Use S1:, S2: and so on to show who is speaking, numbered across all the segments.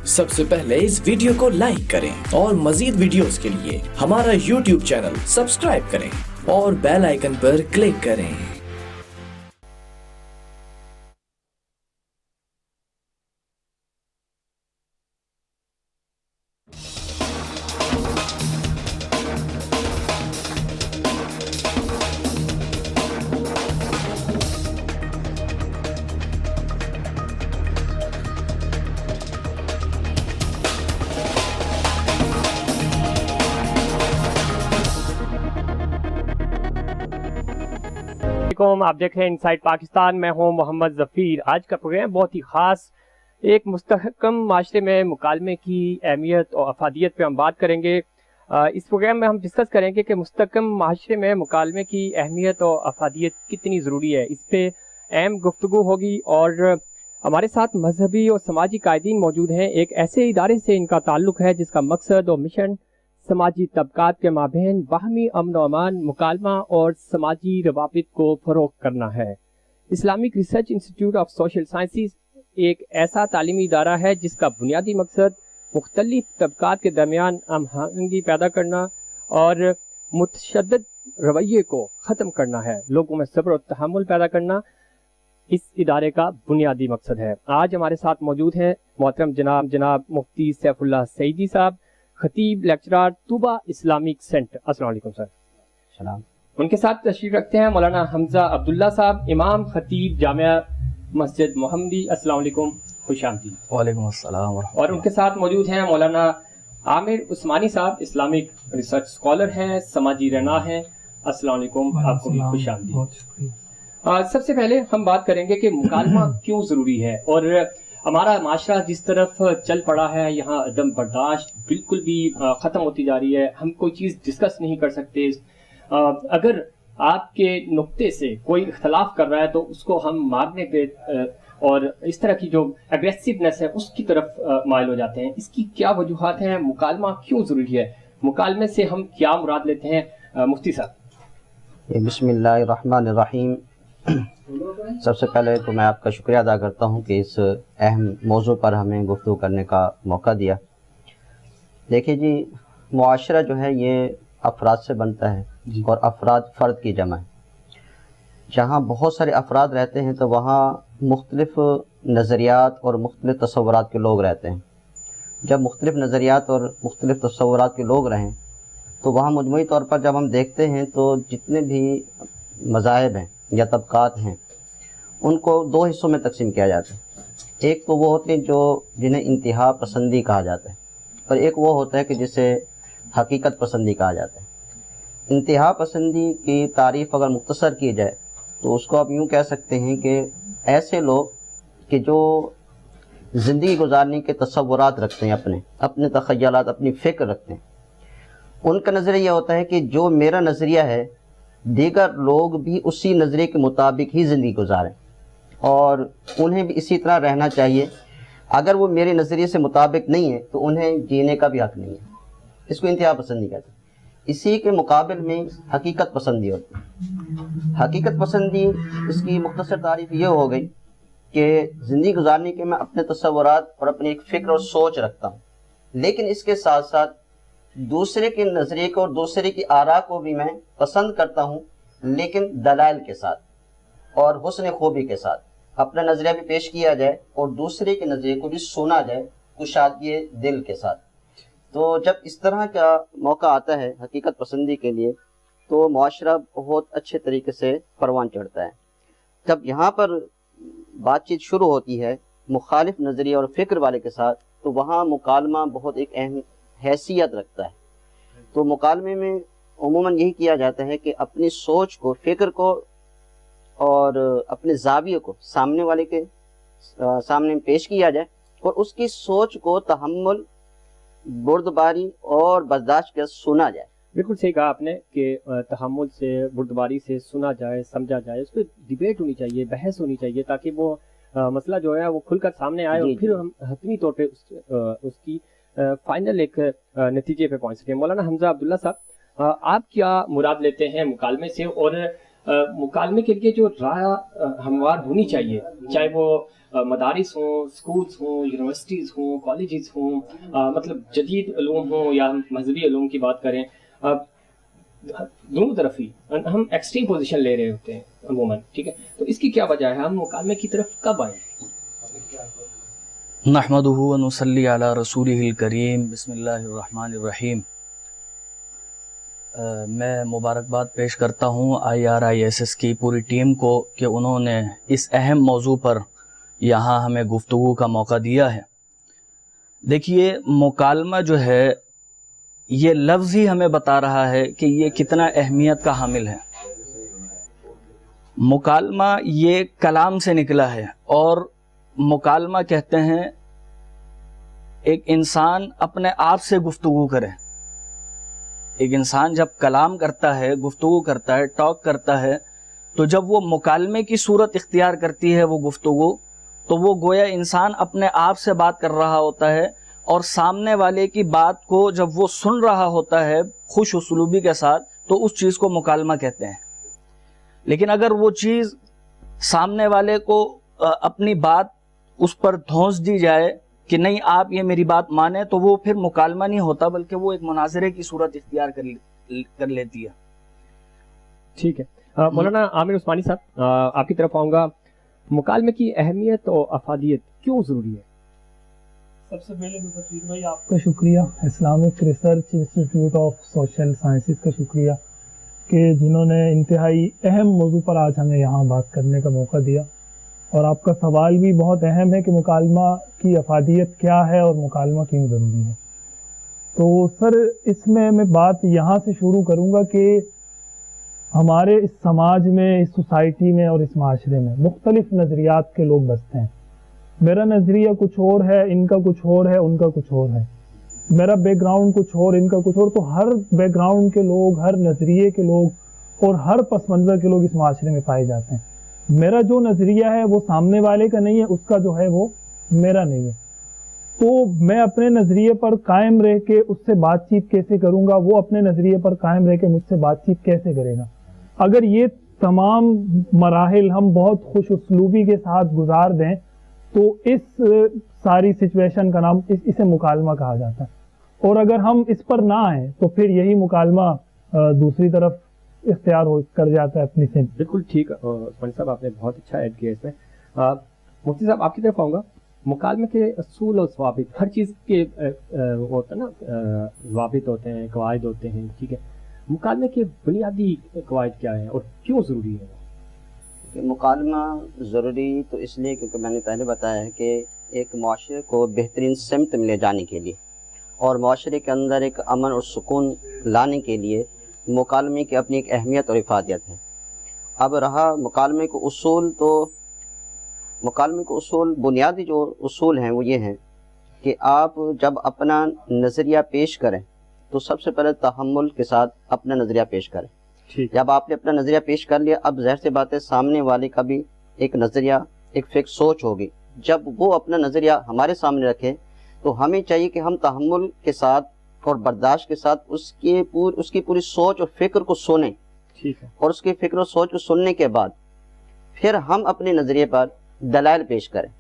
S1: सबसे पहले इस वीडियो को लाइक करें और मजीद वीडियोस के लिए हमारा YouTube चैनल सब्सक्राइब करें और बेल आइकन पर क्लिक करें।
S2: आप देख रहे हैं इनसाइड पाकिस्तान। मैं हूं मोहम्मद ज़फ़ीर। आज का प्रोग्राम बहुत ही ख़ास एक मुस्तहकम माशरे में मुकालमे की अहमियत और अफादियत पे हम बात करेंगे। इस प्रोग्राम में हम डिस्कस करेंगे कि मुस्तहकम माशरे में मुकालमे की अहमियत और अफादियत कितनी ज़रूरी है। इस पर अहम गुफ्तगू होगी और हमारे साथ मजहबी और समाजी कायदीन मौजूद हैं। एक ऐसे इदारे से इनका ताल्लुक़ है जिसका मकसद और मिशन समाजी तबकात के माबैन बाहमी अमन और अमान, मुकालमा और समाजी रवाबित को फ़रोग़ करना है। Islamic research institute of social sciences एक ऐसा तालीमी इदारा है जिसका बुनियादी मकसद मुख्तलिफ तबकात के दरमियान हमआहंगी पैदा करना और मुतशद्दिद रवैये को ख़त्म करना है, लोगों में सब्र और तहम्मुल पैदा करना इस इदारे का बुनियादी मकसद है। आज हमारे साथ मौजूद हैं मोहतरम जनाब मुफ्ती सैफुल्लाह सईदी साहब, खतीब लेक्चरर तूबा इस्लामिक सेंटर। अस्सलाम वालेकुम सर।
S3: सलाम।
S2: उनके साथ तशरीफ रखते हैं मौलाना हमजा अब्दुल्ला साहब, इमाम खतीब जामिया मस्जिद मोहम्मदी। अस्सलाम वालेकुम, खुश आमदीद।
S3: वालेकुम अस्सलाम।
S2: और उनके साथ मौजूद हैं मौलाना आमिर उस्मानी साहब, इस्लामिक रिसर्च स्कॉलर हैं, समाजी रहना हैं। अस्सलाम वालेकुम, आपको भी खुश आमदीद। सबसे पहले हम बात करेंगे कि मुकालमा क्यों ज़रूरी है और हमारा माशरा जिस तरफ चल पड़ा है, यहाँ अदम बर्दाश्त बिल्कुल भी ख़त्म होती जा रही है। हम कोई चीज़ डिस्कस नहीं कर सकते। अगर आपके नुक्ते से कोई इख्तलाफ कर रहा है तो उसको हम मारने पे और इस तरह की जो एग्रेसिवनेस है उसकी तरफ माइल हो जाते हैं। इसकी क्या वजूहात हैं? मुकालमा क्यों ज़रूरी है? मुकालमे से हम क्या मुराद लेते हैं मुफ्ती साहब?
S3: बिस्मिल्लाहिर्रहमानिर्रहीम। सबसे पहले तो मैं आपका शुक्रिया अदा करता हूँ कि इस अहम मौजू पर हमें गुफ्तगू करने का मौका दिया। देखिए जी, मुआशरा जो है ये अफराद से बनता है और अफराद फ़र्द की जमा है। जहाँ बहुत सारे अफराद रहते हैं तो वहाँ मुख्तलिफ़ नज़रियात और मुख्तलिफ़ तसव्वुरात के लोग रहते हैं। जब मुख्तलिफ़ नज़रियात और मुख्तलिफ़ तसव्वुरात के लोग रहें तो वहाँ मजमूई तौर पर जब हम देखते हैं तो जितने भी मज़ाहिब हैं या तबकात हैं उनको दो हिस्सों में तकसीम किया जाता है। एक तो वो होते हैं जो जिन्हें इंतहा पसंदी कहा जाता है और एक वो होता है कि जिसे हकीकत पसंदी कहा जाता है। इंतहा पसंदी की तारीफ़ अगर मुख्तसर की जाए तो उसको आप यूँ कह सकते हैं कि ऐसे लोग कि जो ज़िंदगी गुजारने के तसव्वुरात रखते हैं, अपने तख़य्युलात, अपनी फ़िक्र रखते हैं। उनका नज़रिया यह होता है कि जो मेरा नज़रिया है दीगर लोग भी उसी नज़रिए के मुताबिक ही ज़िंदगी गुजारें और उन्हें भी इसी तरह रहना चाहिए। अगर वो मेरे नज़रिए से मुताबिक नहीं है तो उन्हें जीने का भी हक़ नहीं है। इसको इंतहा पसंदी कहते हैं। इसी के मुकाबिल में हकीकत पसंदी होती है। हकीकत पसंदी इसकी मुख्तसर तारीफ़ ये हो गई कि ज़िंदगी गुजारने के मैं अपने तसव्वुरात और अपनी एक फ़िक्र और सोच रखता हूँ, लेकिन इसके साथ साथ दूसरे के नज़रिए को और दूसरे की आरा को भी मैं पसंद करता हूँ, लेकिन दलाइल के साथ और हुस्न खूबी के साथ अपना नज़रिया भी पेश किया जाए और दूसरे के नज़रिए को भी सुना जाए कुशादगी दिल के साथ। तो जब इस तरह का मौका आता है हकीकत पसंदी के लिए तो मुआशरा बहुत अच्छे तरीके से परवान चढ़ता है। जब यहाँ पर बातचीत शुरू होती है मुखालिफ नज़रिया और फ़िक्र वाले के साथ तो वहाँ मुकालमा बहुत एक अहम हैसियत रखता है। तो मुकालमे में उमूमन यही किया जाता है कि अपनी सोच को, फ़िक्र को और अपने ज़ाविये को सामने वाले के सामने पेश किया जाए और उसकी सोच को तहम्मुल, बुर्दबारी और बर्दाश्त के सुना जाए।
S2: बिल्कुल सही कहा आपने कि तहम्मुल से, बुर्दबारी से सुना जाए, समझा जाए, उस पर डिबेट होनी चाहिए, बहस होनी चाहिए ताकि वो मसला जो है वो खुलकर सामने आए और फिर हम हतमी तौर पे उसकी फाइनल एक नतीजे पे पहुंच सके। मौलाना हमजा अब्दुल्ला साहब, आप क्या मुराद लेते हैं मुकालमे से और मुकालमे के लिए जो राय हमवार होनी चाहिए, चाहे वो मदारिस हों, स्कूल्स हों, यूनिवर्सिटीज़ हों, कॉलेजेस हों, मतलब जदीद उलूम हों या हम मजहबी उलूम की बात करें, दोनों तरफ ही हम एक्सट्रीम पोजीशन ले रहे होते हैं अमूमन, ठीक है। तो इसकी क्या वजह है, हम मुकालमे की तरफ कब आए?
S4: नहमदुहु व नुसल्ली अला रसूलिहिल करीम, बिस्मिल्लाहिर्रहमानिर रहीम। मैं मुबारकबाद पेश करता हूँ IRISS की पूरी टीम को कि उन्होंने इस अहम मौजू पर यहाँ हमें गुफ्तगू का मौका दिया है। देखिए, मुकालमा जो है ये लफ्ज़ ही हमें बता रहा है कि ये कितना अहमियत का हामिल है। मुकालमा ये कलाम से निकला है और मुकालमा कहते हैं एक इंसान अपने आप से गुफ्तगू करे। एक इंसान जब कलाम करता है, गुफ्तगू करता है, टॉक करता है, तो जब वो मुकालमे की सूरत इख्तियार करती है वो गुफ्तगू, तो वो गोया इंसान अपने आप से बात कर रहा होता है और सामने वाले की बात को जब वो सुन रहा होता है खुश उसलूबी के साथ, तो उस चीज़ को मुकालमा कहते हैं। लेकिन अगर वो चीज़ सामने वाले को अपनी बात उस पर धौंस दी जाए कि नहीं आप ये मेरी बात माने, तो वो फिर मुकालमा नहीं होता बल्कि वो एक मुनाजरे की सूरत इख्तियार कर लेती है।
S2: ठीक है। मौलाना आमिर उस्मानी साहब, आपकी तरफ आऊँगा। मुकालमे की अहमियत और अफादियत क्यों ज़रूरी है?
S5: सबसे पहले तो सफीर भाई आपका शुक्रिया, Islamic research institute of social sciences का शुक्रिया कि जिन्होंने इंतहाई अहम मौजू पर आज हमें यहाँ बात करने का मौका दिया। और आपका सवाल भी बहुत अहम है कि मुकालमा की अफादियत क्या है और मुकालमा क्यों ज़रूरी है। तो सर, इसमें मैं बात यहाँ से शुरू करूँगा कि हमारे इस समाज में, इस सोसाइटी में और इस माशरे में मुख्तलिफ नज़रियात के लोग बसते हैं। मेरा नज़रिया कुछ और है, इनका कुछ और है, उनका कुछ और है। मेरा बैकग्राउंड कुछ और, इनका कुछ और। तो हर बैकग्राउंड के लोग, हर नज़रिए के लोग और हर पस मंज़र के लोग इस माशरे में पाए जाते हैं। मेरा जो नज़रिया है वो सामने वाले का नहीं है, उसका जो है वो मेरा नहीं है। तो मैं अपने नज़रिए पर कायम रह के उससे बातचीत कैसे करूँगा, वो अपने नज़रिए पर कायम रह के मुझसे बातचीत कैसे करेगा। अगर ये तमाम मराहिल हम बहुत खुश उसलूबी के साथ गुजार दें तो इस सारी सिचुएशन का नाम इसे मुकालमा कहा जाता है। और अगर हम इस पर ना आए तो फिर यही मुकालमा दूसरी तरफ इख्तियार कर जाता है अपनी से।
S2: बिल्कुल ठीक। उस्मानी साहब, आपने बहुत अच्छा ऐड किया इसमें। मुफ्ती साहब, आपकी तरफ आऊँगा। मुकालमे के असूल और ज़वाबित, हर चीज़ के होता है ना, ज़वाबित होते हैं, कवायद होते हैं, ठीक है। मुकालमे के बुनियादी कवायद क्या हैं और क्यों ज़रूरी है?
S3: कि मुकालमा ज़रूरी तो इसलिए क्योंकि मैंने पहले बताया है कि एक माशरे को बेहतरीन सिमत में ले जाने के लिए और माशरे के अंदर एक अमन और सुकून लाने के लिए मुकालमे की अपनी एक अहमियत और इफादियत है। अब रहा मुकालमे को उसूल, तो मुकालमे को उसूल, बुनियादी जो उसूल हैं वो ये हैं कि आप जब अपना नज़रिया पेश करें तो सबसे पहले तहम्मुल के साथ अपना नज़रिया पेश करें। जब आपने अपना नज़रिया पेश कर लिया, अब ज़ाहिर सी बात है सामने वाले का भी एक नज़रिया, एक फिक्स सोच होगी। जब वो अपना नज़रिया हमारे सामने रखे तो हमें चाहिए कि हम तहम्मुल के साथ और बर्दाश्त के साथ उसकी पूरी सोच और फिक्र को सुने।
S2: ठीक है।
S3: और उसकी फिक्र और सोच को सुनने के बाद फिर हम अपने नज़रिए पर दलाइल पेश करें।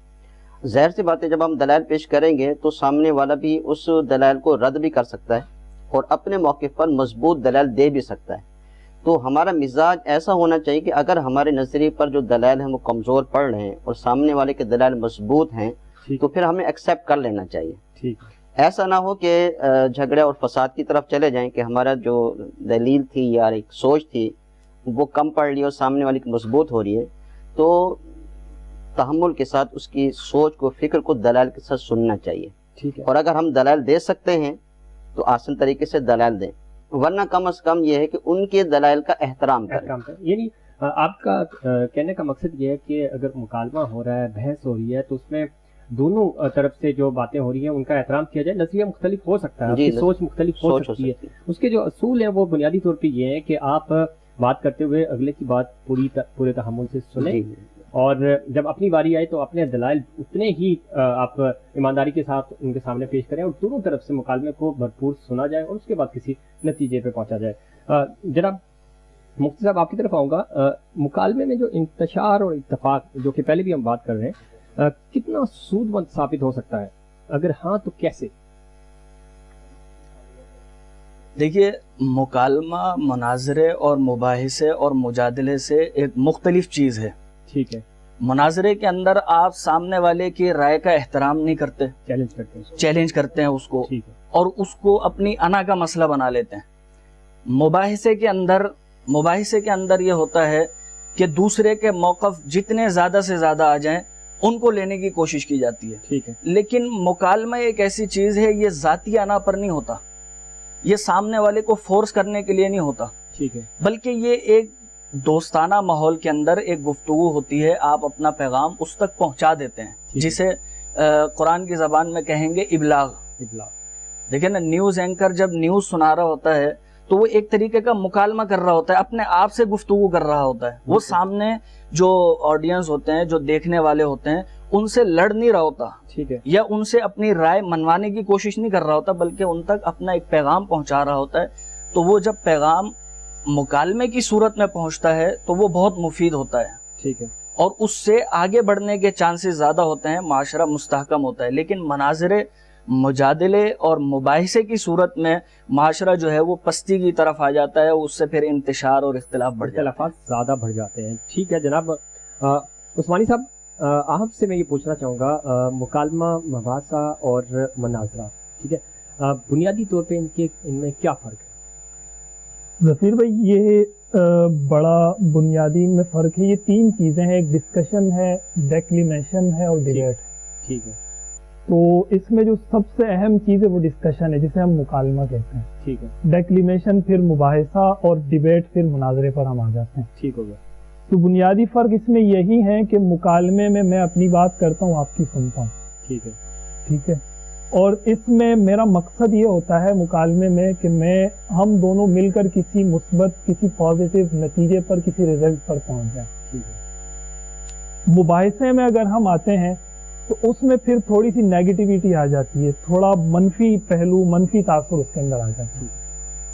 S3: ज़ाहिर सी बात है जब हम दलाइल पेश करेंगे तो सामने वाला भी उस दलाइल को रद्द भी कर सकता है और अपने मौक़िफ़ पर मजबूत दलाइल दे भी सकता है। तो हमारा मिजाज ऐसा होना चाहिए कि अगर हमारे नज़रिए पर जो दलाइल हैं वो कमज़ोर पड़ रहे हैं और सामने वाले के दलाइल मजबूत हैं तो फिर हमें एक्सेप्ट कर लेना चाहिए।
S2: ठीक।
S3: ऐसा ना हो कि झगड़े और फसाद की तरफ चले जाएं कि हमारा जो दलील थी या एक सोच थी वो कम पड़ रही है और सामने वाली की मजबूत हो रही है। तो तहम्मुल के साथ उसकी सोच को, फिक्र को दलाइल के साथ सुनना चाहिए।
S2: ठीक है।
S3: और अगर हम दलाइल दे सकते हैं तो आसान तरीके से दलाइल दें, वरना कम से कम ये है कि उनके दलाइल का एहतराम करें।
S2: यानी आपका कहने का मकसद ये है कि अगर मुकालमा हो रहा है, बहस हो रही है, तो उसमें दोनों तरफ से जो बातें हो रही हैं उनका एहतराम किया जाए। नज़रिया मुख्तलिफ हो सकता है, आपकी सोच मुख्तलिफ हो सकती है। उसके जो असूल हैं वो बुनियादी तौर पे ये है कि आप बात करते हुए अगले की बात पूरे तहम्मुल से सुने और जब अपनी बारी आए तो अपने दलाइल उतने ही आप ईमानदारी के साथ उनके सामने पेश करें और दोनों तरफ से मुकालमे को भरपूर सुना जाए और उसके बाद किसी नतीजे पे पहुंचा जाए। जनाब मुफ्ती साहब, आपकी तरफ आऊँगा। मुकालमे में जो इंतशार और इत्तफाक, जो कि पहले भी हम बात कर रहे हैं, कितना सूदमंद साबित हो सकता है, अगर हाँ तो कैसे?
S4: देखिए, मुकालमा मुनाजरे और मुबाहिसे और मुजादले से एक मुख्तलिफ चीज़ है।
S2: ठीक है।
S4: मुनाजरे के अंदर आप सामने वाले की राय का एहतराम नहीं करते, चैलेंज करते हैं उसको,
S2: ठीक है,
S4: और उसको अपनी अना का मसला बना लेते हैं। मुबाहिसे के अंदर ये होता है कि दूसरे के मौक़िफ़ जितने ज़्यादा से ज़्यादा आ जाएं उनको लेने की कोशिश की जाती है।
S2: ठीक है।
S4: लेकिन मुकालमा एक ऐसी चीज़ है, ये ज़ाती अना पर नहीं होता, ये सामने वाले को फोर्स करने के लिए नहीं होता,
S2: ठीक है,
S4: बल्कि ये एक दोस्ताना माहौल के अंदर एक गुफ्तगू होती है, आप अपना पैगाम उस तक पहुंचा देते हैं, जिसे कुरान की ज़बान में कहेंगे इबलाग। देखिए ना, न्यूज़ एंकर जब न्यूज़ सुना रहा होता है तो वो एक तरीके का मुकालमा कर रहा होता है, अपने आप से गुफ्तगू कर रहा होता है। वो सामने जो ऑडियंस होते हैं, जो देखने वाले होते हैं, उनसे लड़ नहीं रहा होता,
S2: ठीक है,
S4: या उनसे अपनी राय मनवाने की कोशिश नहीं कर रहा होता, बल्कि उन तक अपना एक पैगाम पहुंचा रहा होता है। तो वो जब पैगाम मुकालमे की सूरत में पहुंचता है तो वो बहुत मुफीद होता है,
S2: ठीक है,
S4: और उससे आगे बढ़ने के चांसेस ज़्यादा होते हैं, माशरा मुस्तहकम होता है। लेकिन मनाज़रे, मुजादले और मुबाहिसे की सूरत में माशरा जो है वो पस्ती की तरफ आ जाता है, उससे फिर इंतशार और इख्तिलाफ
S2: ज़्यादा बढ़ जाते हैं। ठीक है जनाब उस्मानी साहब, आपसे मैं ये पूछना चाहूँगा, मुकालमा, मुबाहिसा और मुनाजरा, ठीक है, बुनियादी तौर पे इनमें क्या फ़र्क है?
S5: ज़फ़ीर भाई, ये बड़ा बुनियादी में फ़र्क है। ये तीन चीज़ें हैं, एक डिस्कशन है, डेक्लिमेशन है और डिबेट है।
S2: ठीक है।
S5: तो इसमें जो सबसे अहम चीज़ है वो डिस्कशन है, जिसे हम मुकालमा कहते हैं।
S2: ठीक है।
S5: डेक्लिमेशन फिर मुबाहिसा और डिबेट फिर मुनाजरे पर हम आ जाते हैं।
S2: ठीक हो गया।
S5: तो बुनियादी फ़र्क इसमें यही है कि मुकालमे में मैं अपनी बात करता हूँ, आपकी सुनता हूँ।
S2: ठीक है।
S5: ठीक है। और इसमें मेरा मकसद ये होता है मुकालमे में कि हम दोनों मिलकर किसी मुस्बत, किसी पॉजिटिव नतीजे पर, किसी रिजल्ट पर पहुंच जाए।
S2: ठीक है।
S5: मुबाहिसे में अगर हम आते हैं तो उसमें फिर थोड़ी सी नेगेटिविटी आ जाती है, थोड़ा मनफी पहलू, मनफी तासुर उसके अंदर आ जाती है,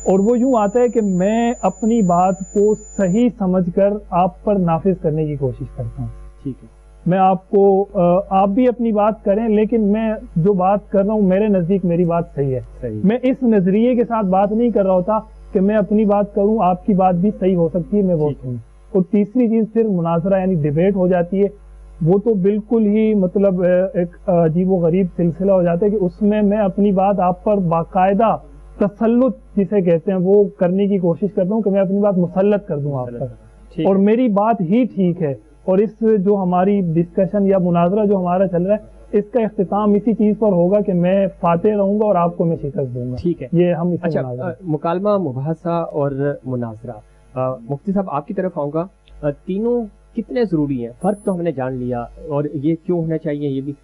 S5: और वो यूं आता है कि मैं अपनी बात को सही समझकर आप पर नाफिज करने की कोशिश करता हूँ।
S2: ठीक है।
S5: मैं आपको, आप भी अपनी बात करें, लेकिन मैं जो बात कर रहा हूँ मेरे नज़दीक मेरी बात सही है। मैं इस नजरिए के साथ बात नहीं कर रहा होता कि मैं अपनी बात करूँ, आपकी बात भी सही हो सकती है, मैं वो सुनूं। और तीसरी चीज फिर मुनाजरा यानी डिबेट हो जाती है। वो तो बिल्कुल ही मतलब एक अजीब व गरीब सिलसिला हो जाता है कि उसमें मैं अपनी बात आप पर बाकायदा तसल्लुत जिसे कहते हैं वो करने की कोशिश करता हूँ कि मैं अपनी बात मुसल्लत कर दूं आप पर, और मेरी बात ही ठीक है। और इस जो हमारी डिस्कशन या मुनाजरा जो हमारा चल रहा है, इसका इख्तिताम इसी चीज पर होगा कि मैं फातेह रहूंगा और आपको मैं शिकस्त दूंगा।
S2: ठीक है।
S5: ये हम
S2: अच्छा, मुकालमा, मुबाहिसा और मुनाजरा, मुफ्ती साहब आपकी तरफ आऊँगा, तीनों कितने ज़रूरी हैं? फ़र्क तो हमने जान लिया, और ये क्यों होना चाहिए ये भी।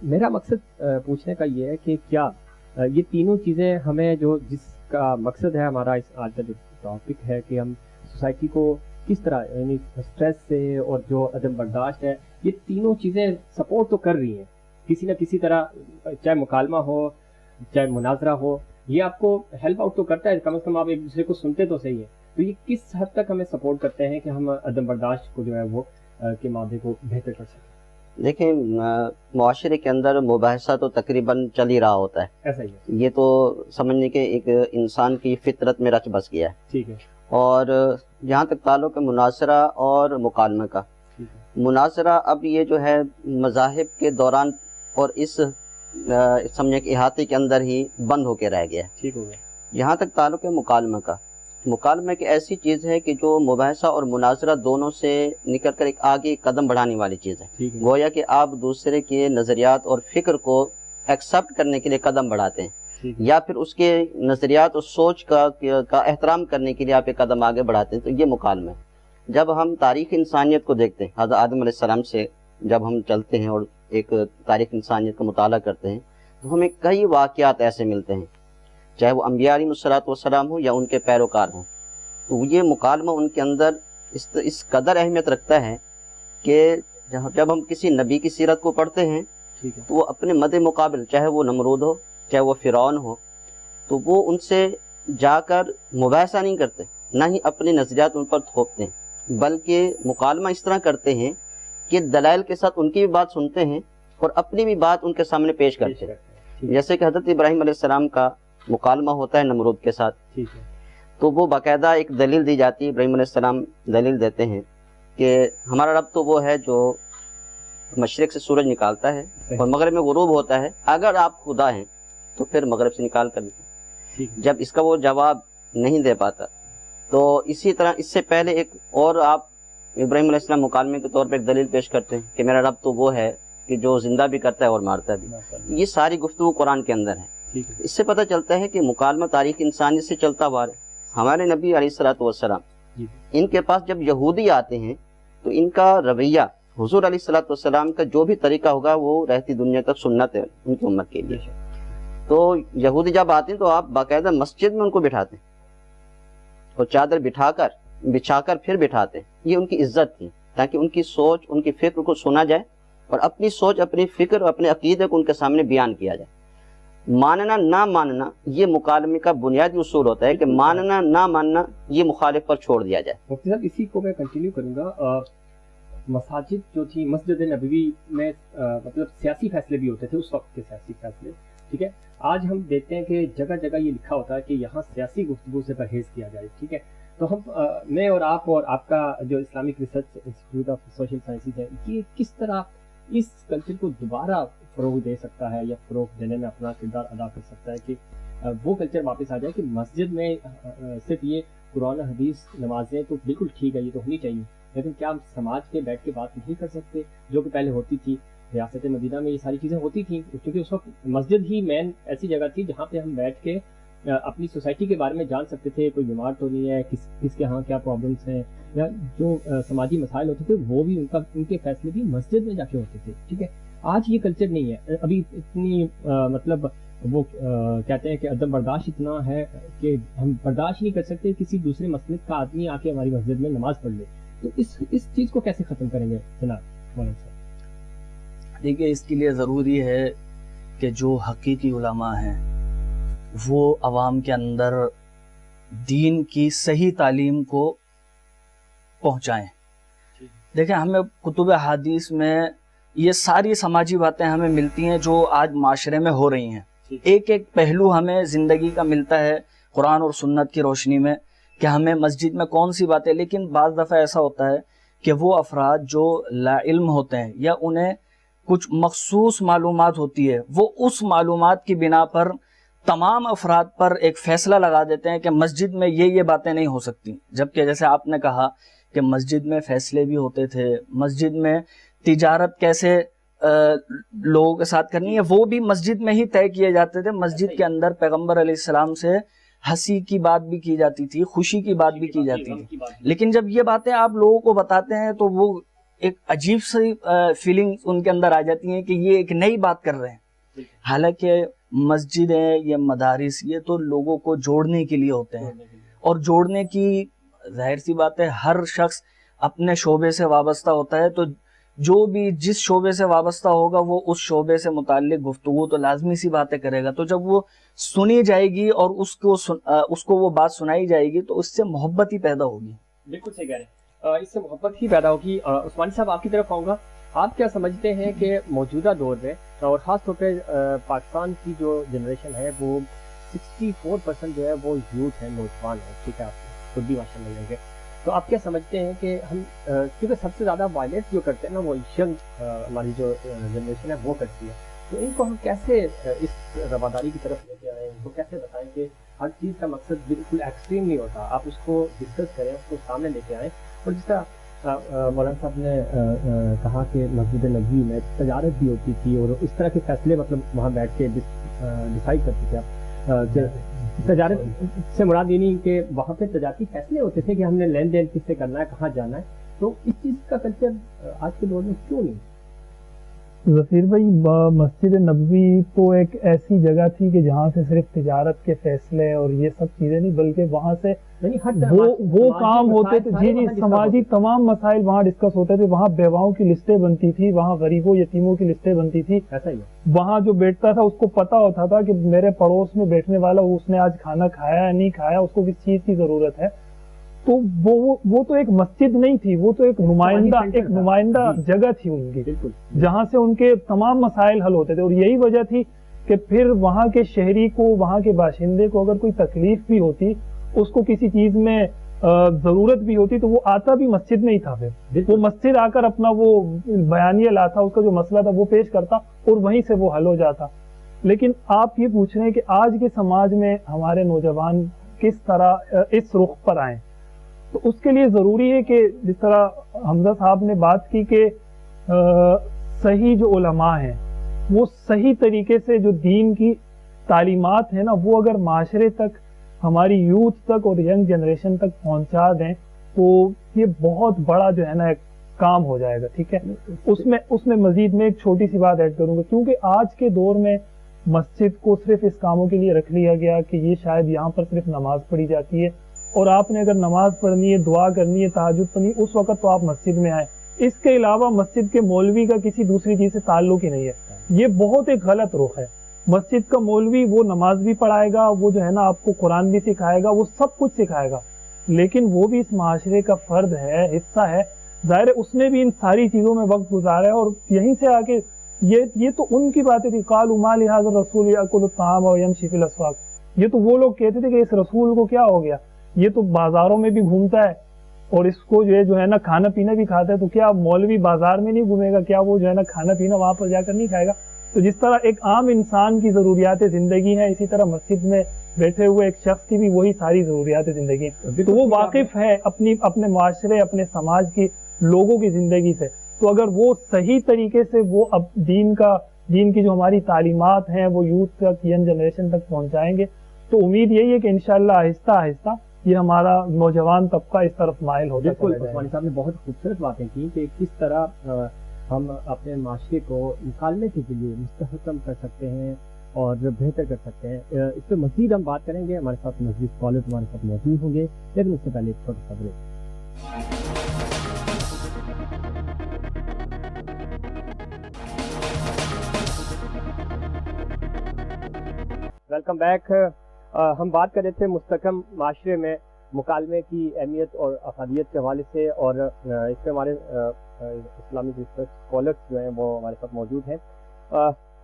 S2: मेरा मकसद पूछने का ये है कि क्या ये तीनों चीज़ें हमें, जो जिसका मकसद है हमारा इस आज का जो टॉपिक है कि हम सोसाइटी को किस तरह, यानी स्ट्रेस से और जो अदम बर्दाश्त है, ये तीनों चीज़ें सपोर्ट तो कर रही हैं किसी न किसी तरह, चाहे मुकालमा हो चाहे मुनाजरा हो, ये आपको हेल्प आउट तो करता है, कम से कम आप एक दूसरे को सुनते तो सही है। तो ये किस हद तक हमें सपोर्ट करते हैं कि हम अदम बर्दाश्त को जो है वो के मादे को बेहतर कर सकें?
S3: देखिए, मुआशरे के अंदर मुबाहिसा तो तकरीबन चल ही रहा होता है,
S2: ऐसा ही है।
S3: ये तो समझने के एक इंसान की फितरत में रच बस गया है।
S2: ठीक है।
S3: और जहाँ तक ताल्लुक़ है मुनाजरा और मुकालमे का, मुनाजरा अब ये जो है मज़ाहिब के दौरान और इस समझने के इहाते के अंदर ही बंद होके रह गया है।
S2: ठीक हो गया।
S3: जहाँ तक ताल्लुक़ है मुकालमे का, मुकालमे की ऐसी चीज़ है कि जो मुबाहिसा और मुनाजरा दोनों से निकल कर एक आगे कदम बढ़ाने वाली चीज़ है। गोया कि आप दूसरे के नज़रियात और फ़िक्र को एक्सेप्ट करने के लिए कदम बढ़ाते हैं, या फिर उसके नज़रियात और सोच का एहतराम करने के लिए आप एक कदम आगे बढ़ाते हैं। तो ये मुकालमा है। जब हम तारीख़ इंसानियत को देखते हैं, हज़रत आदम अलैहिस्सलाम से जब हम चलते हैं और एक तारीख़ इंसानियत का मुताला करते हैं, तो हमें कई वाक़यात ऐसे मिलते हैं, चाहे वो अंबिया अलैहिस्सलातु वस्सलाम हो या उनके पैरोकार हों। तो ये मुकालमा उनके अंदर इस कदर अहमियत रखता है कि जब हम किसी नबी की सीरत को पढ़ते हैं तो वो अपने मदे मुकाबिल, चाहे वो नमरूद हो चाहे वो फ़िरौन हो, तो वो उनसे जाकर मुबाहिसा नहीं करते, ना ही अपने नज़रियात उन पर थोपते हैं, बल्कि मुकालमा इस तरह करते हैं کہ دلائل کے ساتھ ان کی بھی بات سنتے ہیں اور اپنی بھی بات ان کے سامنے پیش کرتے ہیں. جیسے کہ حضرت ابراہیم علیہ السلام کا مکالمہ ہوتا ہے نمرود کے ساتھ, تو وہ باقاعدہ ایک دلیل دی جاتی ہے. ابراہیم علیہ السلام دلیل دیتے ہیں کہ ہمارا رب تو وہ ہے جو مشرق سے سورج نکالتا ہے اور مغرب میں غروب ہوتا ہے, اگر آپ خدا ہیں تو پھر مغرب سے نکال کر دیں. جب اس کا وہ جواب نہیں دے پاتا تو اسی طرح اس سے پہلے ایک اور آپ ابراہیم علیہ السلام مکالمے کے طور پہ ایک دلیل پیش کرتے ہیں کہ میرا رب تو وہ ہے کہ جو زندہ بھی کرتا ہے اور مارتا بھی. یہ ساری گفتگو قرآن کے اندر ہے. اس سے پتہ چلتا ہے کہ مکالمہ تاریخ انسانی سے چلتا ہوا ہے. ہمارے نبی علیہ الصلوۃ والسلام ان کے پاس جب یہودی آتے ہیں تو ان کا رویہ حضور علیہ الصلوۃ والسلام کا جو بھی طریقہ ہوگا وہ رہتی دنیا تک سنت ہے ان کی امت کے لیے. تو یہودی جب آتے ہیں تو آپ باقاعدہ مسجد میں ان کو بٹھاتے ہیں اور چادر بچھا کر پھر بٹھاتے ہیں. یہ ان کی عزت تھی تاکہ ان کی سوچ ان کی فکر کو سنا جائے اور اپنی سوچ اپنی فکر اور اپنے عقیدے کو ان کے سامنے بیان کیا جائے. ماننا نہ ماننا یہ مکالمے کا بنیادی اصول ہوتا ہے کہ ماننا نہ ماننا یہ مخالف پر چھوڑ دیا جائے.
S2: مفتی صاحب اسی کو میں کنٹینیو کروں گا. مساجد جو تھی مسجد نبوی میں مطلب سیاسی فیصلے بھی ہوتے تھے اس وقت کے سیاسی فیصلے, ٹھیک ہے. آج ہم دیکھتے ہیں کہ جگہ جگہ یہ لکھا ہوتا ہے کہ یہاں سیاسی گفتگو سے پرہیز کیا جائے, ٹھیک ہے. تو ہم میں اور آپ کا جو Islamic research institute of social sciences ہے, یہ کس طرح اس کلچر کو دوبارہ فروغ دے سکتا ہے یا فروغ دینے میں اپنا کردار ادا کر سکتا ہے کہ وہ کلچر واپس آ جائے کہ مسجد میں صرف یہ قرآن حدیث نمازیں تو بالکل ٹھیک ہے, یہ تو ہونی چاہیے, لیکن کیا ہم سماج کے بیٹھ کے بات نہیں کر سکتے جو کہ پہلے ہوتی تھی. ریاست مدینہ میں یہ ساری چیزیں ہوتی تھیں کیونکہ اس وقت مسجد ہی مین ایسی جگہ تھی جہاں پہ ہم بیٹھ کے اپنی سوسائٹی کے بارے میں جان سکتے تھے, کوئی بیمار تو نہیں ہے, کس کے ہاں کیا پرابلمس ہیں, یا جو سماجی مسائل ہوتے تھے وہ بھی ان کے فیصلے بھی مسجد میں جا کے ہوتے تھے, ٹھیک ہے. آج یہ کلچر نہیں ہے. ابھی اتنی مطلب وہ کہتے ہیں کہ عدم برداشت اتنا ہے کہ ہم برداشت نہیں کر سکتے کسی دوسرے مسلک کا آدمی آ کے ہماری مسجد میں نماز پڑھ لے. تو اس چیز کو کیسے ختم کریں گے جناب مولانا صاحب؟
S4: دیکھیے اس کے لیے ضروری ہے کہ جو حقیقی علماء ہیں وہ عوام کے اندر دین کی صحیح تعلیم کو پہنچائیں. دیکھیں ہمیں کتب حدیث میں یہ ساری سماجی باتیں ہمیں ملتی ہیں جو آج معاشرے میں ہو رہی ہیں. ایک ایک پہلو ہمیں زندگی کا ملتا ہے قرآن اور سنت کی روشنی میں کہ ہمیں مسجد میں کون سی باتیں. لیکن بعض دفعہ ایسا ہوتا ہے کہ وہ افراد جو لا علم ہوتے ہیں یا انہیں کچھ مخصوص معلومات ہوتی ہے, وہ اس معلومات کی بنا پر تمام افراد پر ایک فیصلہ لگا دیتے ہیں کہ مسجد میں یہ باتیں نہیں ہو سکتی. جبکہ جیسے آپ نے کہا کہ مسجد میں فیصلے بھی ہوتے تھے, مسجد میں تجارت کیسے لوگوں کے ساتھ کرنی ہے وہ بھی مسجد میں ہی طے کیے جاتے تھے. مسجد کے اندر پیغمبر علیہ السلام سے ہنسی کی بات بھی کی جاتی تھی, خوشی کی بات بھی کی جاتی تھی. لیکن جب یہ باتیں آپ لوگوں کو بتاتے ہیں تو وہ ایک عجیب سی فیلنگ ان کے اندر آ جاتی ہیں کہ یہ ایک نئی بات کر رہے ہیں. حالانکہ مسجدیں یا مدارس یہ تو لوگوں کو جوڑنے کے لیے ہوتے ہیں, اور جوڑنے کی ظاہر سی بات ہے ہر شخص اپنے شعبے سے وابستہ ہوتا ہے, تو جو بھی جس شعبے سے وابستہ ہوگا وہ اس شعبے سے متعلق گفتگو تو لازمی سی باتیں کرے گا. تو جب وہ سنی جائے گی اور اس کو وہ بات سنائی جائے گی تو اس سے محبت ہی پیدا ہوگی.
S2: بالکل صحیح کہہ رہے ہیں, اس سے محبت ہی پیدا ہوگی. عثمانی صاحب آپ کی طرف آؤں گا, آپ کیا سمجھتے ہیں کہ موجودہ دور میں اور خاص طور پہ پاکستان کی جو جنریشن ہے وہ 64% جو ہے وہ یوتھ ہے, نوجوان ہے, ٹھیک ہے, آپ خود بھی ماشاء اللہ لیں گے, تو آپ کیا سمجھتے ہیں کہ ہم کیونکہ سب سے زیادہ وائلنس جو کرتے ہیں نا وہ ینگ ہماری جو جنریشن ہے وہ کرتی ہے, تو ان کو ہم کیسے اس رواداری کی طرف لے کے آئیں, ان کو کیسے بتائیں کہ ہر چیز کا مقصد بالکل ایکسٹریم نہیں ہوتا, آپ اس کو ڈسکس کریں, اس کو سامنے لے کے آئیں. اور جس طرح مولانا صاحب نے کہا کہ مسجد نبوی میں تجارت بھی ہوتی تھی اور اس طرح کے فیصلے مطلب وہاں بیٹھ کے ڈیسائیڈ کرتے تھے آپ کہ تجارت سے مراد یہ نہیں کہ وہاں پہ تجارتی فیصلے ہوتے تھے کہ ہم نے لین دین کس سے کرنا ہے, کہاں جانا ہے. تو اس چیز کا کلچر آج کے دور میں کیوں نہیں؟
S5: ظفیر بھائی مسجد نبوی تو ایک ایسی جگہ تھی کہ جہاں سے صرف تجارت کے فیصلے اور یہ سب چیزیں نہیں بلکہ وہاں سے وہ کام ہوتے تھے. جی سماجی تمام مسائل وہاں ڈسکس ہوتے تھے. وہاں بیواؤں کی لسٹیں بنتی تھی, وہاں غریبوں یتیموں کی لسٹیں بنتی تھی.
S2: ایسا ہی
S5: وہاں جو بیٹھتا تھا اس کو پتا ہوتا تھا کہ میرے پڑوس میں بیٹھنے والا اس نے آج کھانا کھایا یا نہیں کھایا, اس کو کس چیز کی ضرورت ہے. तो वो तो एक मस्जिद नहीं थी, वो तो एक नुमाइंदा जगह थी उनकी, जहाँ से उनके तमाम मसाइल हल होते थे। और यही वजह थी कि फिर वहाँ के शहरी को, वहाँ के बाशिंदे को अगर कोई तकलीफ भी होती, उसको किसी चीज में जरूरत भी होती, तो वो आता भी मस्जिद में ही था। फिर वो मस्जिद आकर अपना वो बयानिया लाता, उसका जो मसला था वो पेश करता और वहीं से वो हल हो जाता। लेकिन आप ये पूछ रहे हैं कि आज के समाज में हमारे नौजवान किस तरह इस रुख पर आए, तो उसके लिए जरूरी है कि जिस तरह हमजा साहब ने बात की कि सही जो उलमा हैं वो सही तरीके से जो दीन की तालीमात है ना, वो अगर माशरे तक, हमारी यूथ तक और यंग जनरेशन तक पहुंचा दें, तो ये बहुत बड़ा जो है ना एक काम हो जाएगा। ठीक है, उसमें मजीद में एक छोटी सी बात ऐड करूंगा, क्योंकि आज के दौर में मस्जिद को सिर्फ इस कामों के लिए रख लिया गया कि ये शायद यहाँ पर सिर्फ नमाज पढ़ी जाती है, और आपने अगर नमाज पढ़नी है, दुआ करनी है, तहज्जुद पढ़नी है, उस वक्त तो आप मस्जिद में आए। इसके अलावा मस्जिद के मौलवी का किसी दूसरी चीज से ताल्लुक ही नहीं है। ये बहुत एक गलत रुख है। मस्जिद का मौलवी वो नमाज भी पढ़ाएगा, वो जो है ना आपको कुरान भी सिखाएगा, वो सब कुछ सिखाएगा, लेकिन वो भी इस माशरे का फर्द है, हिस्सा है। जाहिर है उसने भी इन सारी चीजों में वक्त गुजारा है, और यहीं से आके ये तो उनकी बातें थी, कालू मा लिहाज़ा रसूल याकुलु त्ताआम व यमशी फिल अस्वाक। ये तो वो लोग कहते थे कि इस रसूल को क्या हो गया, ये तो बाजारों में भी घूमता है और इसको जो है ना खाना पीना भी खाता है, तो क्या मौलवी बाजार में नहीं घूमेगा, क्या वो जो है ना खाना पीना वहां पर जाकर नहीं खाएगा। तो जिस तरह एक आम इंसान की जरूरियात जिंदगी है, इसी तरह मस्जिद में बैठे हुए एक शख्स की भी वही सारी जरूरियात जिंदगी है। तो वो वाकिफ है अपने माशरे, अपने समाज की, लोगों की जिंदगी से। तो अगर वो सही तरीके से वो अब दीन की जो हमारी तालीमात हैं वो यूथ तक, यंग जनरेशन तक पहुंचाएंगे, तो उम्मीद यही है कि इंशाअल्लाह आहिस्ता आहिस्ता ये हमारा नौजवान तबका इस तरफ माइल होता चला जाएगा।
S2: उस्मानी साहब ने बहुत खूबसूरत बातें की कि किस तरह हम अपने माशरे को निकालने के लिए मुस्तहकम कर सकते हैं और बेहतर कर सकते हैं। इस पर मज़ीद हम बात करेंगे। हमारे साथ मज़ीद स्कॉलर हमारे साथ मौजूद होंगे, लेकिन उससे पहले एक छोटा सा ब्रेक। Welcome back. हम बात कर रहे थे मुस्तहकम माशरे में मुकालमे की अहमियत और अफादियत के हवाले से, और इस पर हमारे इस्लामिक रिसर्च स्कॉलर्स जो हैं वो हमारे साथ मौजूद हैं।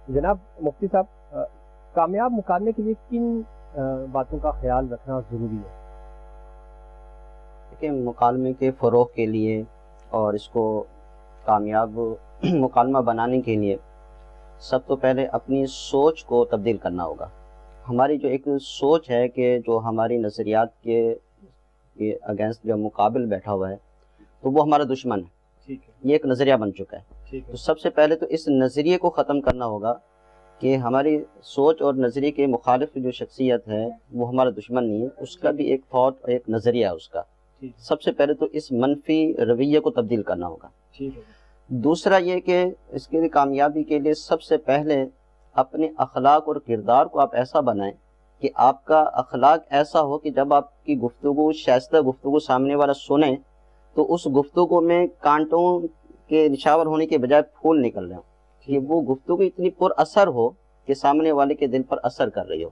S2: जनाब मुफ्ती साहब, कामयाब मुकालमे के लिए किन बातों का ख्याल रखना ज़रूरी है?
S3: देखिए, मुकालमे के फ़रोग़ के लिए और इसको कामयाब मुकालमा बनाने के लिए सब तो पहले अपनी सोच को तब्दील करना होगा। हमारी जो एक सोच है कि जो हमारी नज़रियात के अगेंस्ट जो मुकाबिल बैठा हुआ है, तो वो हमारा दुश्मन है।
S2: ठीक है,
S3: ये एक नज़रिया बन चुका है।
S2: ठीक है।
S3: तो सबसे पहले तो इस नज़रिए को ख़त्म करना होगा कि हमारी सोच और नज़रिए के मुखालिफ जो शख्सियत है वो हमारा दुश्मन नहीं है, उसका भी एक थॉट, एक नज़रिया है उसका। सबसे पहले तो इस मनफी रवैये को तब्दील करना होगा।
S2: ठीक है।
S3: दूसरा ये कि इसके लिए कामयाबी के लिए सबसे पहले अपने अखलाक और किरदार को आप ऐसा बनाएं कि आपका अखलाक ऐसा हो कि जब आपकी गुफ्तगू, शाइस्ता गुफ्तगू सामने वाला सुने तो उस गुफ्तगू में कांटों के निशावर होने के बजाय फूल निकल रहे हो, कि वो गुफ्तगू इतनी पुर असर हो कि सामने वाले के दिल पर असर कर रही हो।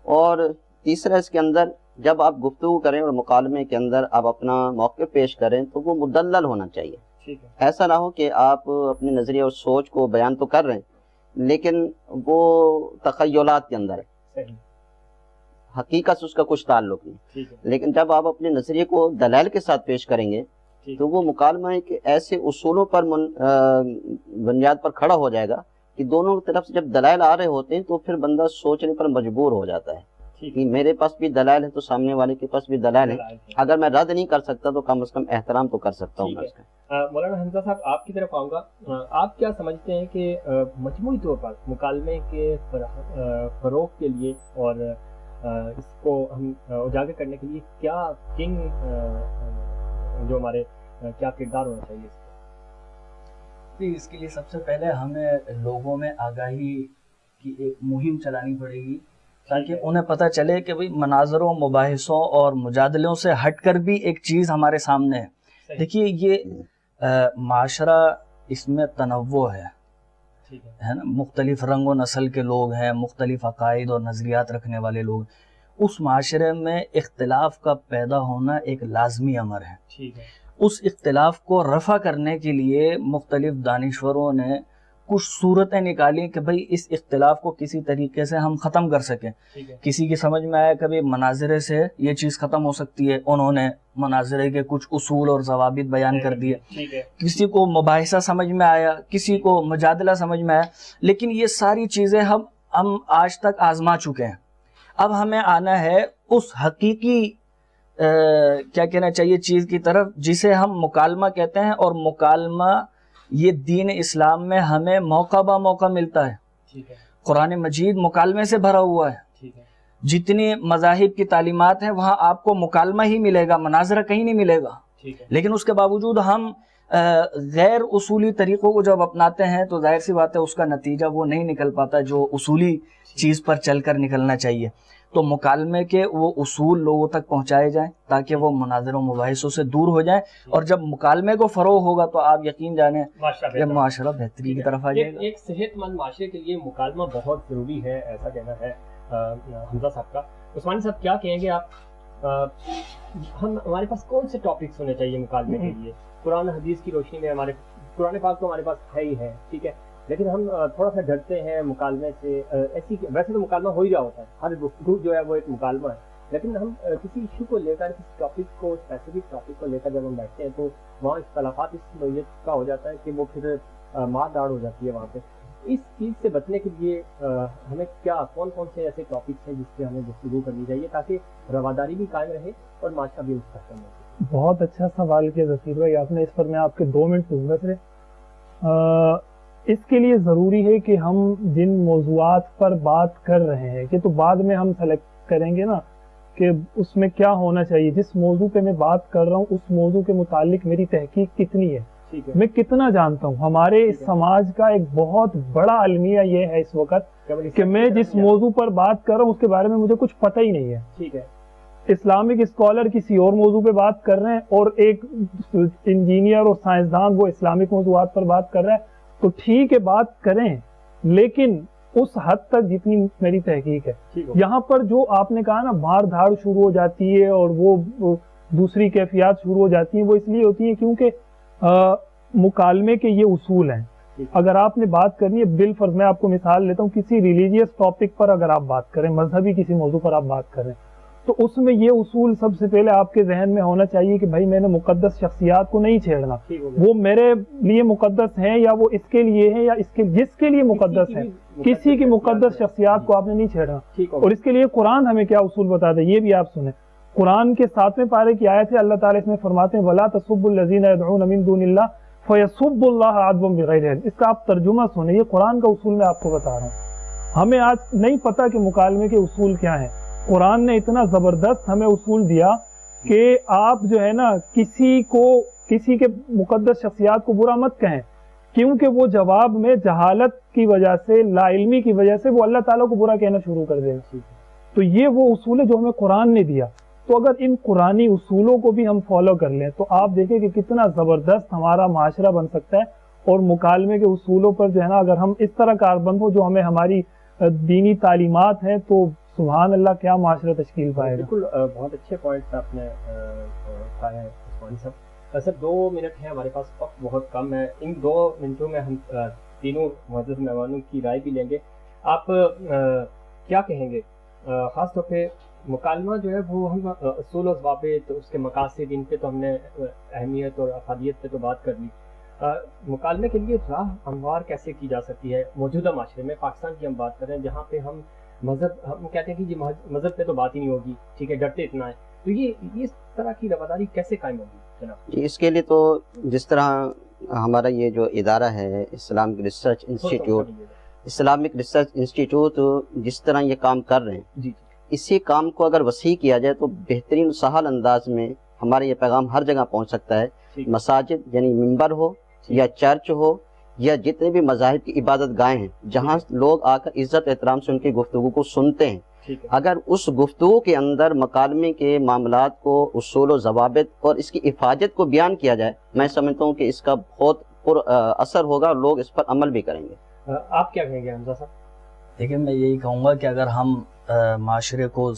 S3: और तीसरा, इसके अंदर जब आप गुफ्तगू करें और मुकालमे के अंदर आप अपना मौक़िफ़ पेश करें तो वो मुदल्लल होना चाहिए।
S2: ठीक है।
S3: ऐसा ना हो कि आप अपने नज़रिए और सोच को बयान तो कर रहे हैं लेकिन वो तख़य्युलात के अंदर है,
S2: सही,
S3: हकीकत से उसका कुछ ताल्लुक नहीं।
S2: ठीक है।
S3: लेकिन जब आप अपने नज़रिए को दलाइल के साथ पेश करेंगे तो वो मुकालमा एक ऐसे उसूलों पर बुनियाद पर खड़ा हो जाएगा कि दोनों तरफ से जब दलाइल आ रहे होते हैं तो फिर बंदा सोचने पर मजबूर हो जाता है कि मेरे पास भी दलाइल है तो सामने वाले के पास भी दलाइल है। अगर मैं रद्द नहीं कर सकता तो कम से कम एहतराम तो कर सकता हूँ।
S2: मौलाना हमजा साहब, आपकी तरफ आऊँगा। आप क्या समझते हैं कि मजमूई तौर पर मुकालमे के फ़रोग़ के लिए और इसको हम उजागर करने के लिए क्या किंग जो हमारे क्या किरदार होना चाहिए?
S4: इसके लिए सबसे पहले हमें लोगों में आगाही की एक मुहिम चलानी पड़ेगी ताकि उन्हें पता चले कि भाई मनाज़रों, मुबाहिसों और मुजादलों से हटकर भी एक चीज़ हमारे सामने है। देखिए, ये माशरा, इसमें तनव्वुर है ना, मुख्तलिफ रंग व नस्ल के लोग हैं, मुख्तलिफ अकायद और नज़रियात रखने वाले लोग, اس معاشرے میں اختلاف کا پیدا ہونا ایک لازمی امر ہے.
S2: ٹھیک ہے.
S4: اس اختلاف کو رفع کرنے کے لیے مختلف دانشوروں نے کچھ صورتیں نکالی کہ بھئی اس اختلاف کو کسی طریقے سے ہم ختم کر سکیں. کسی کی سمجھ میں آیا کبھی مناظرے سے یہ چیز ختم ہو سکتی ہے، انہوں نے مناظرے کے کچھ اصول اور ضوابط بیان کر دیے. کسی کو مباحثہ سمجھ میں آیا، کسی کو مجادلہ سمجھ میں آیا. لیکن یہ ساری چیزیں ہم آج تک آزما چکے ہیں. اب ہمیں آنا ہے اس حقیقی کیا کہنا چاہیے چیز کی طرف جسے ہم مکالمہ کہتے ہیں. اور مکالمہ یہ دین اسلام میں ہمیں موقع با موقع ملتا ہے. قرآن مجید مکالمے سے بھرا ہوا ہے. جتنی مذاہب کی تعلیمات ہیں وہاں آپ کو مکالمہ ہی ملے گا، مناظرہ کہیں نہیں ملے گا. لیکن اس کے باوجود ہم غیر اصولی طریقوں کو جب اپناتے ہیں تو ظاہر سی بات ہے اس کا نتیجہ وہ نہیں نکل پاتا جو اصولی چیز پر چل کر نکلنا چاہیے. تو مکالمے کے وہ اصول لوگوں تک پہنچائے جائیں تاکہ وہ مناظروں مباحثوں سے دور ہو جائیں. اور جب مکالمے کو فروغ ہوگا تو آپ یقین جانیں کہ معاشرہ بہتری کی طرف آ جائے گا.
S2: ایک صحت مند معاشرے کے لیے مکالمہ بہت ضروری ہے، ایسا کہنا ہے حمزہ صاحب کا. عثمانی صاحب کیا کہیں گے آپ؟ ہمارے پاس کون سے ٹاپکس ہونے چاہیے مکالمے کے لیے؟ قرآن حدیث کی روشنی میں ہمارے قرآن پاک تو ہمارے پاس ہے ہی ہے، ٹھیک ہے، لیکن ہم تھوڑا سا ڈرتے ہیں مکالمے سے. ویسے تو مکالمہ ہو ہی رہا ہوتا ہے، ہر گفتگو جو ہے وہ ایک مکالمہ ہے، لیکن ہم کسی ایشو کو لے کر، کسی ٹاپک کو، اسپیسیفک ٹاپک کو لے کر جب ہم بیٹھتے ہیں تو وہاں اختلافات اس نوعیت کا ہو جاتا ہے کہ وہ پھر مار داڑ ہو جاتی ہے وہاں پہ. اس چیز سے بچنے کے لیے ہمیں کون کون سے ایسے ٹاپکس ہیں جس پہ ہمیں گفتگو کرنی چاہیے تاکہ رواداری بھی قائم رہے اور معاشرہ بھی مستحکم ہو؟
S5: بہت اچھا سوال کیا ظفیر بھائی آپ نے. اس پر میں آپ کے 2 منٹ دوں گا صرف. اس کے لیے ضروری ہے کہ ہم جن موضوعات پر بات کر رہے ہیں کہ تو بعد میں ہم سلیکٹ کریں گے نا کہ اس میں کیا ہونا چاہیے. جس موضوع پہ میں بات کر رہا ہوں اس موضوع کے متعلق میری تحقیق کتنی ہے، میں کتنا جانتا ہوں. ہمارے اس سماج کا ایک بہت بڑا المیہ یہ ہے اس وقت کہ میں جس موضوع پر بات کر رہا ہوں اس کے بارے میں مجھے کچھ پتہ ہی نہیں ہے.
S2: ٹھیک ہے.
S5: اسلامک اسکالر کسی اور موضوع پہ بات کر رہے ہیں اور ایک انجینئر اور سائنسدان وہ اسلامک موضوعات پر بات کر رہے ہیں، تو ٹھیک ہے بات کریں، لیکن اس حد تک جتنی میری تحقیق ہے. یہاں پر جو آپ نے کہا نا مار دھاڑ شروع ہو جاتی ہے اور وہ دوسری کیفیات شروع ہو جاتی ہیں، وہ اس لیے ہوتی ہیں کیونکہ مکالمے کے یہ اصول ہیں. اگر آپ نے بات کرنی ہے، بالفرض میں آپ کو مثال لیتا ہوں، کسی ریلیجیس ٹاپک پر اگر آپ بات کریں، مذہبی کسی موضوع پر آپ بات کریں، تو اس میں یہ اصول سب سے پہلے آپ کے ذہن میں ہونا چاہیے کہ بھائی میں نے مقدس شخصیات کو نہیں چھیڑنا. وہ میرے لیے مقدس ہیں یا وہ اس کے لیے ہیں یا اس کے جس کے لیے مقدس ہے، کسی کی مقدس شخصیات کو آپ نے نہیں چھیڑنا. اور اس کے لیے قرآن ہمیں کیا اصول بتاتا ہے یہ بھی آپ سنیں. قرآن کے 7ویں پارے کی آیت ہے، اللہ تعالیٰ اس میں فرماتے ہیں وَلَا تَسُبُّوا الَّذِينَ يَدْعُونَ مِن دُونِ اللَّهِ فَيَسُبُّوا اللَّهَ عَدْوًا بِغَيْرِ عِلْمٍ. اس کا آپ ترجمہ سنیں، یہ قرآن کا اصول میں آپ کو بتا رہا ہوں. ہمیں آج نہیں پتا کہ مکالمے کے اصول کیا ہیں. قرآن نے اتنا زبردست ہمیں اصول دیا کہ آپ جو ہے نا کسی کے مقدس شخصیات کو برا مت کہیں، کیونکہ وہ جواب میں جہالت کی وجہ سے، لا علمی کی وجہ سے وہ اللہ تعالیٰ کو برا کہنا شروع کر دے گا. تو یہ وہ اصول ہے جو ہمیں قرآن نے دیا. تو اگر ان قرآنی اصولوں کو بھی ہم فالو کر لیں تو آپ دیکھیں کہ کتنا زبردست ہمارا معاشرہ بن سکتا ہے. اور مکالمے کے اصولوں پر جو ہے نا اگر ہم اس طرح کاربند ہو جو ہمیں ہماری دینی تعلیمات ہیں تو سبحان اللہ کیا معاشرہ تشکیل پائے گا.
S2: بالکل بہت اچھے پوائنٹس آپ نے اٹھائے ہیں عثمانی صاحب. سر 2 منٹ ہیں ہمارے پاس، وقت بہت کم ہے. ان 2 منٹوں میں ہم تینوں معزز مہمانوں کی رائے بھی لیں گے. آپ کیا کہیں گے خاص طور پہ مکالمہ جو ہے وہ ہم اصول و ضوابط، اس کے مقاصد، ان پہ تو ہم نے اہمیت اور افادیت پہ تو بات کر لی. مکالمے کے لیے راہ ہموار کیسے کی جا سکتی ہے موجودہ معاشرے میں؟ پاکستان کی ہم بات کر رہے ہیں جہاں پہ ہم کہتے ہیں کہ مذہب پہ تو بات ہی نہیں ہوگی، ٹھیک ہے، ڈرتے اتنا ہے. تو یہ اس طرح کی رواداری کیسے قائم ہوگی جناب؟
S3: جی اس کے لیے تو جس طرح ہمارا یہ جو ادارہ ہے Islamic research institute, Islamic research institute جس طرح یہ کام کر رہے ہیں،
S2: جی
S3: اسی کام کو اگر وسیع کیا جائے تو بہترین سہل انداز میں ہمارا یہ پیغام ہر جگہ پہنچ سکتا ہے. مساجد یعنی ممبر ہو یا چرچ ہو یا جتنے بھی مذاہب کی عبادت گاہیں ہیں جہاں لوگ آ کر عزت احترام سے ان کی گفتگو کو سنتے ہیں، اگر اس گفتگو کے اندر مکالمے کے معاملات کو، اصول و ضوابط اور اس کی افادیت کو بیان کیا جائے، میں سمجھتا ہوں کہ اس کا بہت پر اثر ہوگا اور لوگ اس پر عمل بھی کریں گے.
S2: آپ کیا کہیں گے حمزہ صاحب؟
S4: دیکھیں میں یہی کہوں گا کہ اگر ہم معاشرے کو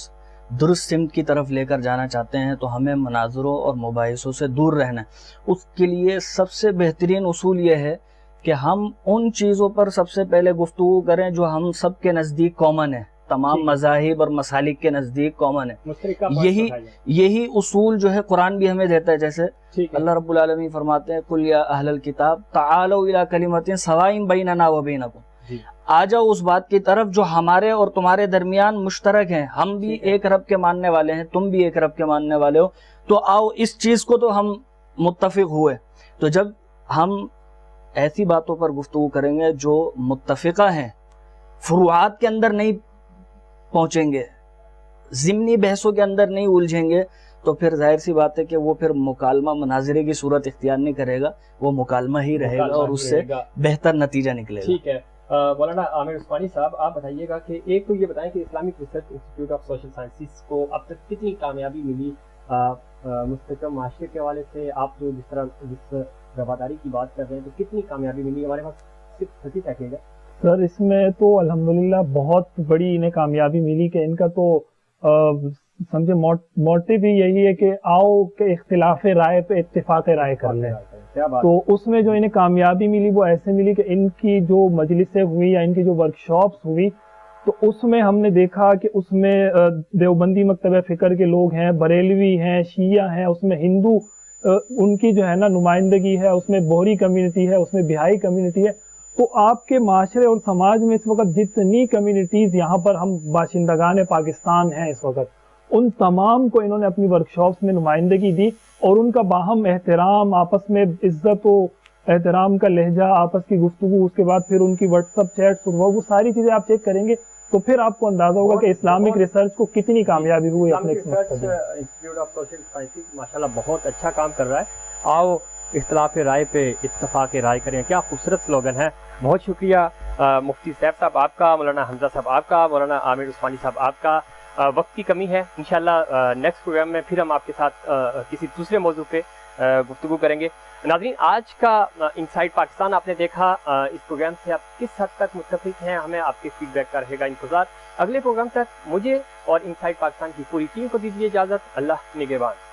S4: درست سمت کی طرف لے کر جانا چاہتے ہیں تو ہمیں مناظروں اور مباحثوں سے دور رہنا ہے۔ اس کے لیے سب سے بہترین اصول یہ ہے کہ ہم ان چیزوں پر سب سے پہلے گفتگو کریں جو ہم سب کے نزدیک کامن ہے، تمام مذاہب اور مسالک کے نزدیک کامن ہے۔ یہی اصول جو ہے قرآن بھی ہمیں دیتا ہے، جیسے اللہ رب العالمین فرماتے ہیں قُلْ يَا أَهْلَ الْكِتَابِ تَعَالَوْا إِلَىٰ كَلِمَةٍ سَوَاءٍ بَيْنَنَا وَبَيْنَكُمْ، آ جاؤ اس بات کی طرف جو ہمارے اور تمہارے درمیان مشترک ہیں، ہم بھی ایک رب کے ماننے والے ہیں، تم بھی ایک رب کے ماننے والے ہو، تو آؤ اس چیز کو تو ہم متفق ہوئے۔ تو جب ہم ایسی باتوں پر گفتگو کریں گے جو متفقہ ہیں، فروعات کے اندر نہیں پہنچیں گے، ضمنی بحثوں کے اندر نہیں الجھیں گے، تو پھر ظاہر سی بات ہے کہ وہ پھر مکالمہ مناظرے کی صورت اختیار نہیں کرے گا، وہ مکالمہ ہی رہے گا اور اس سے بہتر نتیجہ نکلے گا۔
S2: ٹھیک ہے مولانا عامر عثمانی صاحب، آپ بتائیے گا کہ ایک تو یہ بتائیں کہ Islamic research institute of social sciences کو اب تک کتنی کامیابی ملی مستحکم معاشرے کے حوالے سے؟ آپ جو جس رواداری کی بات کر رہے ہیں تو کتنی کامیابی ملی؟ ہمارے پاس صرف 30 سیکنڈ ہے
S5: سر، اس میں تو الحمدللہ بہت بڑی انہیں کامیابی ملی کہ ان کا تو سمجھے موٹیو ہی یہی ہے کہ آؤ کہ اختلاف رائے پہ اتفاق رائے کر لیں۔ تو اس میں جو انہیں کامیابی ملی وہ ایسے ملی کہ ان کی جو مجلسیں ہوئی یا ان کی جو ورکشاپس ہوئی تو اس میں ہم نے دیکھا کہ اس میں دیوبندی مکتبہ فکر کے لوگ ہیں، بریلوی ہیں، شیعہ ہیں، اس میں ہندو ان کی جو ہے نا نمائندگی ہے، اس میں بوہری کمیونٹی ہے، اس میں بہائی کمیونٹی ہے۔ تو آپ کے معاشرے اور سماج میں اس وقت جتنی کمیونٹیز یہاں پر ہم باشندگان پاکستان ہیں اس وقت، ان تمام کو انہوں نے اپنی ورکشاپس میں نمائندگی دی، اور ان کا باہم احترام، آپس میں عزت و احترام کا لہجہ، آپس کی گفتگو، اس کے بعد پھر ان کی واٹس ایپ چیٹس، وہ ساری چیزیں آپ چیک کریں گے تو پھر آپ کو اندازہ ہوگا کہ اسلامک ریسرچ کو کتنی کامیابی ہوئی اپنے
S2: انسٹیٹیوٹ آف سوشل سائنسز ماشاءاللہ بہت اچھا کام کر رہا ہے۔ آؤ اختلاف رائے پہ اتفاق رائے کریں، کیا خوبصورت سلوگن ہے۔ بہت شکریہ مفتی سیف صاحب آپ کا، مولانا حمزہ صاحب آپ کا، مولانا عامر عثمانی صاحب آپ کا۔ وقت کی کمی ہے، انشاءاللہ نیکسٹ پروگرام میں پھر ہم آپ کے ساتھ کسی دوسرے موضوع پہ گفتگو کریں گے۔ ناظرین، آج کا انسائٹ پاکستان آپ نے دیکھا، اس پروگرام سے آپ کس حد تک متفق ہیں؟ ہمیں آپ کے فیڈ بیک کا رہے گا انتظار۔ اگلے پروگرام تک مجھے اور انسائٹ پاکستان کی پوری ٹیم کو دیجیے اجازت۔ اللہ نگہبان۔